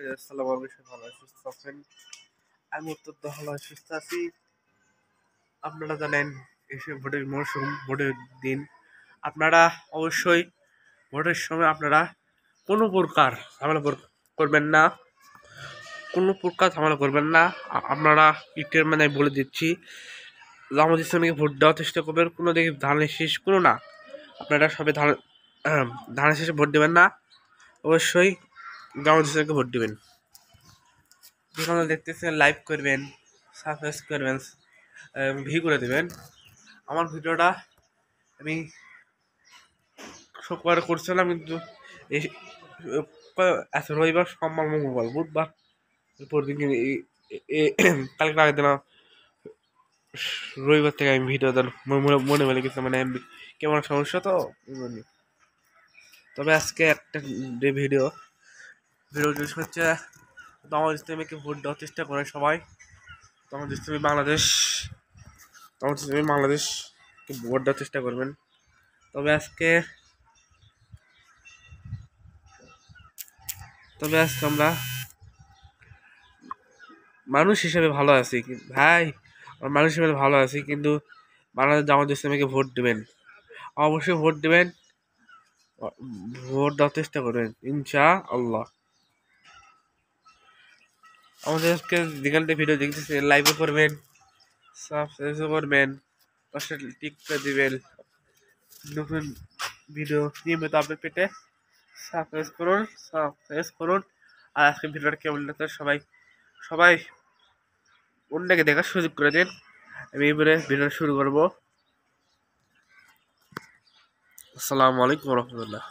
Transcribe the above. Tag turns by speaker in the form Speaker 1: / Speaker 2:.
Speaker 1: আসসালামু আলাইকুম, ভালো সুস্থ আছেন? আমি অত্যন্ত ভালো সুস্থ আছি। আপনারা জানেন এসে ভোটের মৌসুম, ভোটের দিন। আপনারা অবশ্যই ভোটের সময় আপনারা কোনো প্রকার ঝামেলা করবেন না, কোনো প্রকার ঝামেলা করবেন না। আপনারা ইটের মানে বলে দিচ্ছি, জামাত ইসলামীকে ভোট দেওয়ার চেষ্টা করবেন। কোনো দিকে ধানের শেষ কোনো না, আপনারা সবাই ধানের শেষে ভোট দেবেন না। অবশ্যই জামাত ইসলামীকে ভোট দেবেন। যেখানে দেখতেছেন লাইভ করবেন, সাবস্ক্রাইব করবেন, ভিউ করে দেবেন। আমার ভিডিওটা আমি শুক্রবার করছিলাম, কিন্তু এই রবিবার, সোমবার, মঙ্গলবার, বুধবার পরদিন কালকে আগে দিলাম। রবিবার থেকে আমি ভিডিও মনে বলে গেছি, মানে কেমন সমস্যা তো। তবে আজকে একটা ভিডিও জিনিস হচ্ছে, জামাত ইসলামীকে ভোট দেওয়ার চেষ্টা করে সবাই। জামাত ইসলামী বাংলাদেশকে ভোট দেওয়ার চেষ্টা করবেন। তবে আজকে আমরা মানুষ হিসেবে ভালো আছি ভাই, মানুষ হিসেবে ভালো আছি, কিন্তু বাংলাদেশ জামাত ইসলামীকে ভোট দেবেন, অবশ্যই ভোট দেবেন, ভোট দেওয়ার চেষ্টা করবেন ইনশাআল্লাহ। আমাদের আজকে যেখান থেকে ভিডিও দেখতেছি লাইভে করবেন, সাবস্ক্রাইব করবেন, পাশে টিক করে দিবেন। নতুন ভিডিও নিয়মিত আপডেট পেতে সাবস্ক্রাইব করুন। আর আজকে ভিডিওটা কেমন লাগছে সবাই অন্যকে দেখার সুযোগ করে দিন। আমি এবারে ভিডিও শুরু করবো। আসসালামু আলাইকুম রহমতুল্লাহ।